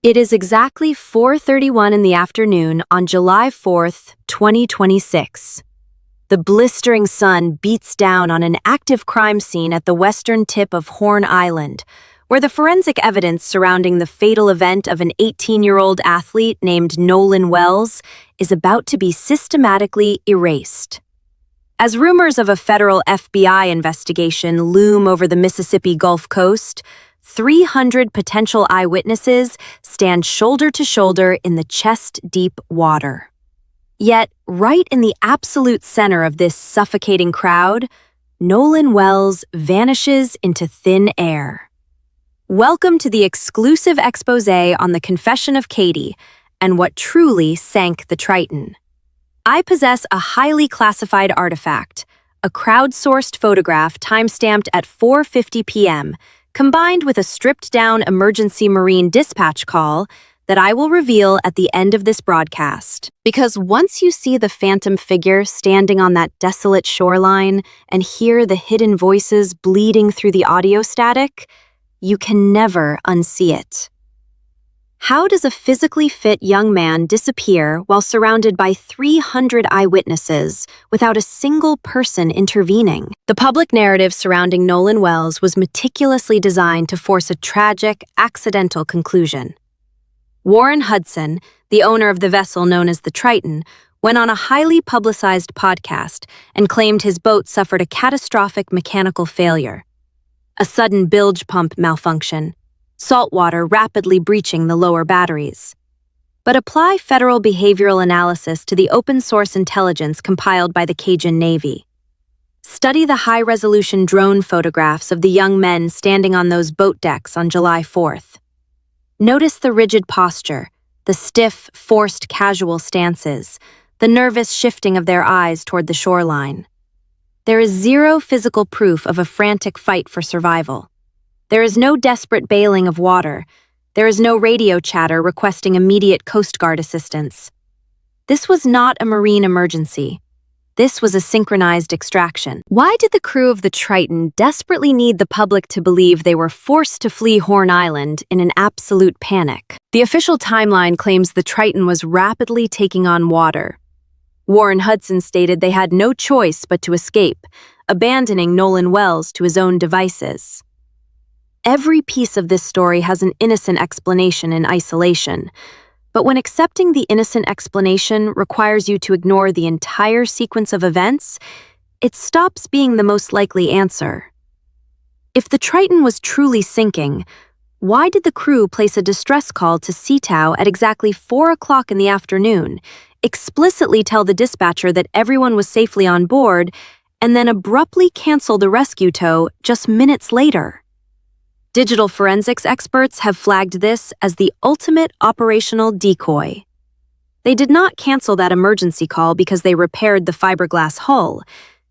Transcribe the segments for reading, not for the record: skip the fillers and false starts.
It is exactly 4:31 in the afternoon on July 4th, 2026. The blistering sun beats down on an active crime scene at the western tip of Horn Island, where the forensic evidence surrounding the fatal event of an 18-year-old athlete named Nolan Wells is about to be systematically erased. As rumors of a federal FBI investigation loom over the Mississippi Gulf Coast, 300 potential eyewitnesses stand shoulder to shoulder in the chest-deep water. Yet, right in the absolute center of this suffocating crowd, Nolan Wells vanishes into thin air. Welcome to the exclusive exposé on the confession of Katie and what truly sank the Triton. I possess a highly classified artifact, a crowdsourced photograph timestamped at 4:50 p.m., combined with a stripped-down emergency marine dispatch call that I will reveal at the end of this broadcast. Because once you see the phantom figure standing on that desolate shoreline and hear the hidden voices bleeding through the audio static, you can never unsee it. How does a physically fit young man disappear while surrounded by 300 eyewitnesses without a single person intervening? The public narrative surrounding Nolan Wells was meticulously designed to force a tragic, accidental conclusion. Warren Hudson, the owner of the vessel known as the Triton, went on a highly publicized podcast and claimed his boat suffered a catastrophic mechanical failure. A sudden bilge pump malfunction, saltwater rapidly breaching the lower batteries. But apply federal behavioral analysis to the open-source intelligence compiled by the Cajun Navy. Study the high-resolution drone photographs of the young men standing on those boat decks on July 4th. Notice the rigid posture, the stiff, forced casual stances, the nervous shifting of their eyes toward the shoreline. There is zero physical proof of a frantic fight for survival. There is no desperate bailing of water. There is no radio chatter requesting immediate Coast Guard assistance. This was not a marine emergency. This was a synchronized extraction. Why did the crew of the Triton desperately need the public to believe they were forced to flee Horn Island in an absolute panic? The official timeline claims the Triton was rapidly taking on water. Warren Hudson stated they had no choice but to escape, abandoning Nolan Wells to his own devices. Every piece of this story has an innocent explanation in isolation, but when accepting the innocent explanation requires you to ignore the entire sequence of events, it stops being the most likely answer. If the Triton was truly sinking, why did the crew place a distress call to Sea-Tow at exactly 4 o'clock in the afternoon, explicitly tell the dispatcher that everyone was safely on board, and then abruptly cancel the rescue tow just minutes later? Digital forensics experts have flagged this as the ultimate operational decoy. They did not cancel that emergency call because they repaired the fiberglass hull.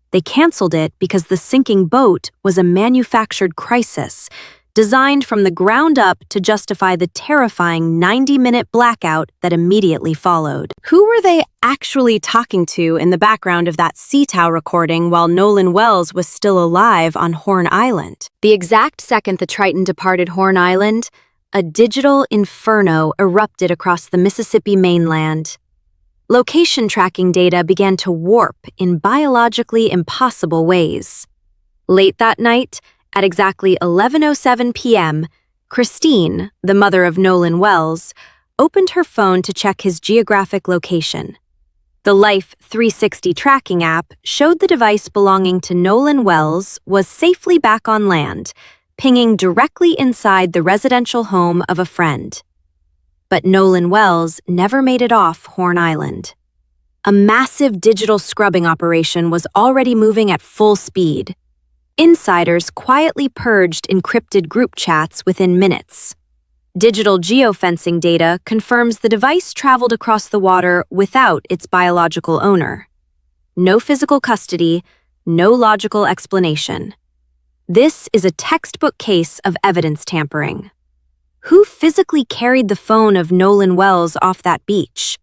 They canceled it because the sinking boat was a manufactured crisis, designed from the ground up to justify the terrifying 90-minute blackout that immediately followed. Who were they actually talking to in the background of that Sea-Tow recording while Nolan Wells was still alive on Horn Island? The exact second the Triton departed Horn Island, a digital inferno erupted across the Mississippi mainland. Location tracking data began to warp in biologically impossible ways. Late that night, at exactly 11:07 p.m., Christine, the mother of Nolan Wells, opened her phone to check his geographic location. The Life 360 tracking app showed the device belonging to Nolan Wells was safely back on land, pinging directly inside the residential home of a friend. But Nolan Wells never made it off Horn Island. A massive digital scrubbing operation was already moving at full speed. Insiders quietly purged encrypted group chats within minutes. Digital geofencing data confirms the device traveled across the water without its biological owner. No physical custody, no logical explanation. This is a textbook case of evidence tampering. Who physically carried the phone of Nolan Wells off that beach?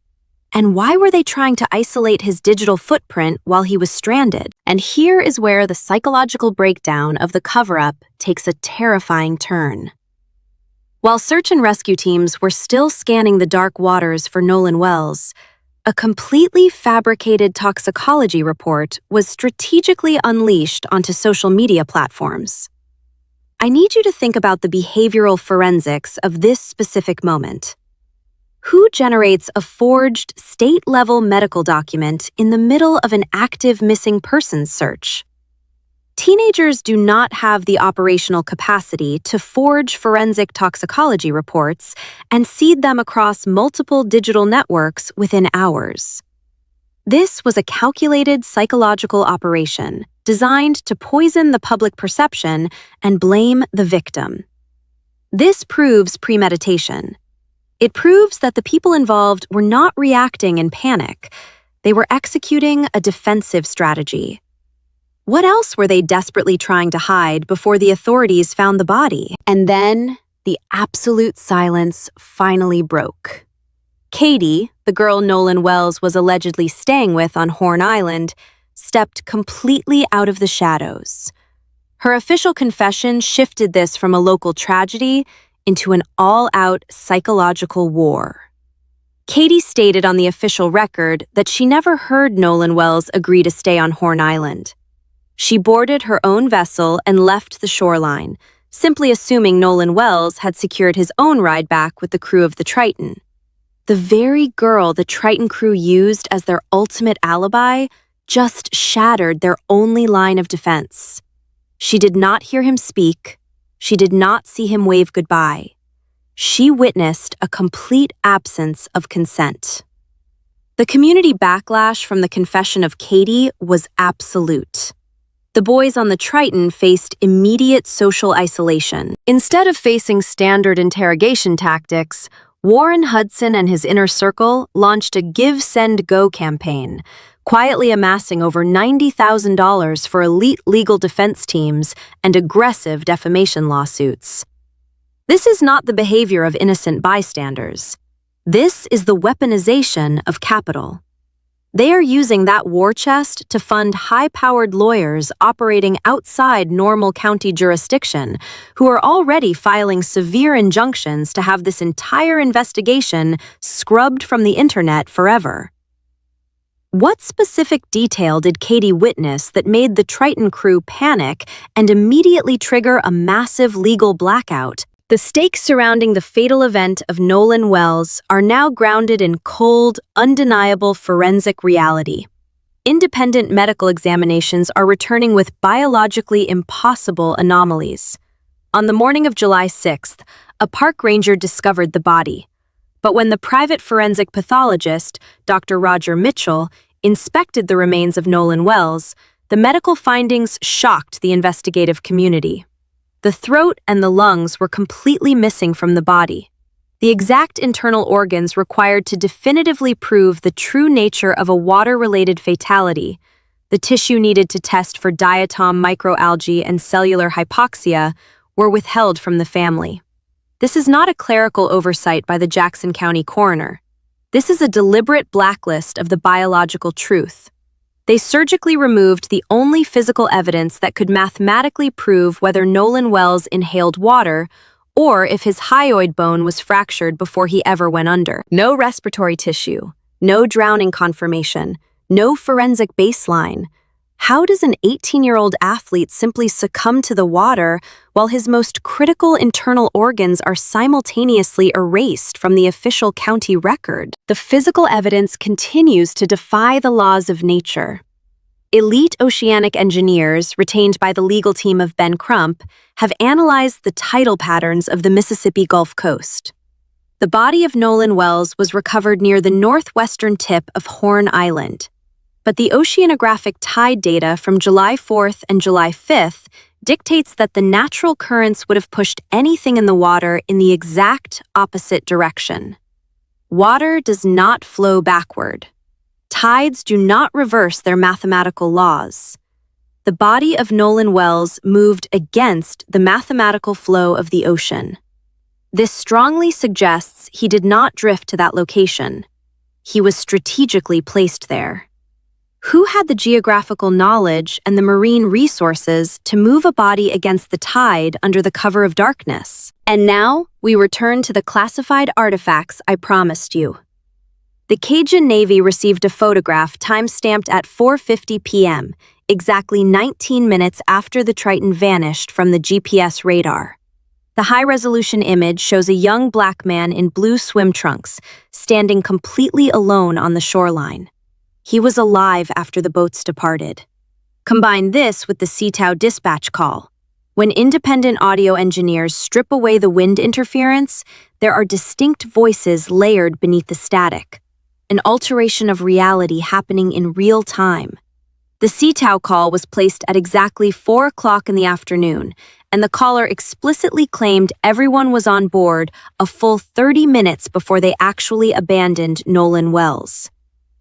And why were they trying to isolate his digital footprint while he was stranded? And here is where the psychological breakdown of the cover-up takes a terrifying turn. While search and rescue teams were still scanning the dark waters for Nolan Wells, a completely fabricated toxicology report was strategically unleashed onto social media platforms. I need you to think about the behavioral forensics of this specific moment. Who generates a forged state-level medical document in the middle of an active missing persons search? Teenagers do not have the operational capacity to forge forensic toxicology reports and seed them across multiple digital networks within hours. This was a calculated psychological operation designed to poison the public perception and blame the victim. This proves premeditation. It proves that the people involved were not reacting in panic. They were executing a defensive strategy. What else were they desperately trying to hide before the authorities found the body? And then, the absolute silence finally broke. Katie, the girl Nolan Wells was allegedly staying with on Horn Island, stepped completely out of the shadows. Her official confession shifted this from a local tragedy into an all-out psychological war. Katie stated on the official record that she never heard Nolan Wells agree to stay on Horn Island. She boarded her own vessel and left the shoreline, simply assuming Nolan Wells had secured his own ride back with the crew of the Triton. The very girl the Triton crew used as their ultimate alibi just shattered their only line of defense. She did not hear him speak. She did not see him wave goodbye. She witnessed a complete absence of consent. The community backlash from the confession of Katie was absolute. The boys on the Triton faced immediate social isolation. Instead of facing standard interrogation tactics, Warren Hudson and his inner circle launched a Give, Send, Go campaign, quietly amassing over $90,000 for elite legal defense teams and aggressive defamation lawsuits. This is not the behavior of innocent bystanders. This is the weaponization of capital. They are using that war chest to fund high-powered lawyers operating outside normal county jurisdiction who are already filing severe injunctions to have this entire investigation scrubbed from the internet forever. What specific detail did Katie witness that made the Triton crew panic and immediately trigger a massive legal blackout? The stakes surrounding the fatal event of Nolan Wells are now grounded in cold, undeniable forensic reality. Independent medical examinations are returning with biologically impossible anomalies. On the morning of July 6th, a park ranger discovered the body. But when the private forensic pathologist, Dr. Roger Mitchell, inspected the remains of Nolan Wells, the medical findings shocked the investigative community. The throat and the lungs were completely missing from the body. The exact internal organs required to definitively prove the true nature of a water-related fatality, the tissue needed to test for diatom microalgae and cellular hypoxia, were withheld from the family. This is not a clerical oversight by the Jackson County coroner. This is a deliberate blacklist of the biological truth. They surgically removed the only physical evidence that could mathematically prove whether Nolan Wells inhaled water or if his hyoid bone was fractured before he ever went under. No respiratory tissue, no drowning confirmation, no forensic baseline. How does an 18-year-old athlete simply succumb to the water while his most critical internal organs are simultaneously erased from the official county record? The physical evidence continues to defy the laws of nature. Elite oceanic engineers, retained by the legal team of Ben Crump, have analyzed the tidal patterns of the Mississippi Gulf Coast. The body of Nolan Wells was recovered near the northwestern tip of Horn Island. But the oceanographic tide data from July 4th and July 5th dictates that the natural currents would have pushed anything in the water in the exact opposite direction. Water does not flow backward. Tides do not reverse their mathematical laws. The body of Nolan Wells moved against the mathematical flow of the ocean. This strongly suggests he did not drift to that location. He was strategically placed there. Who had the geographical knowledge and the marine resources to move a body against the tide under the cover of darkness? And now, we return to the classified artifacts I promised you. The Cajun Navy received a photograph time-stamped at 4:50 p.m., exactly 19 minutes after the Triton vanished from the GPS radar. The high-resolution image shows a young black man in blue swim trunks, standing completely alone on the shoreline. He was alive after the boats departed. Combine this with the Sea-Tao dispatch call. When independent audio engineers strip away the wind interference, there are distinct voices layered beneath the static, an alteration of reality happening in real time. The Sea-Tao call was placed at exactly 4 o'clock in the afternoon, and the caller explicitly claimed everyone was on board a full 30 minutes before they actually abandoned Nolan Wells.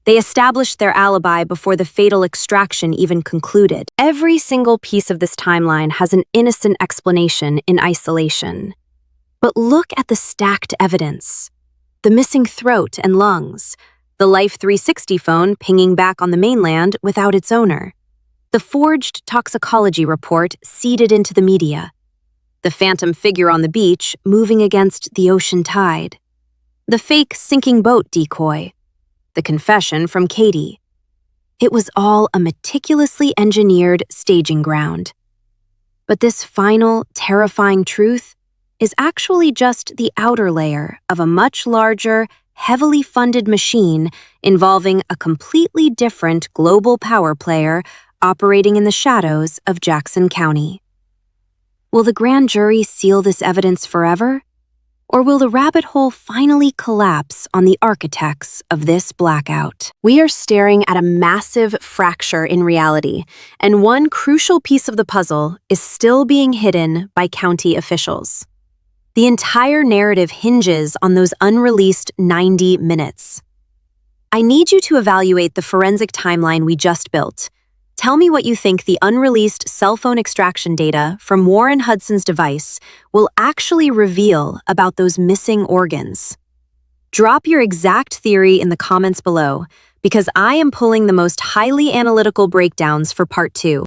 They established their alibi before the fatal extraction even concluded. Every single piece of this timeline has an innocent explanation in isolation. But look at the stacked evidence. The missing throat and lungs, the Life 360 phone pinging back on the mainland without its owner, the forged toxicology report seeded into the media, the phantom figure on the beach moving against the ocean tide, the fake sinking boat decoy, the confession from Katie. It was all a meticulously engineered staging ground. But this final, terrifying truth is actually just the outer layer of a much larger, heavily funded machine involving a completely different global power player operating in the shadows of Jackson County. Will the grand jury seal this evidence forever? Or will the rabbit hole finally collapse on the architects of this blackout? We are staring at a massive fracture in reality, and one crucial piece of the puzzle is still being hidden by county officials. The entire narrative hinges on those unreleased 90 minutes. I need you to evaluate the forensic timeline we just built. Tell me what you think the unreleased cell phone extraction data from Warren Hudson's device will actually reveal about those missing organs. Drop your exact theory in the comments below, because I am pulling the most highly analytical breakdowns for part 2.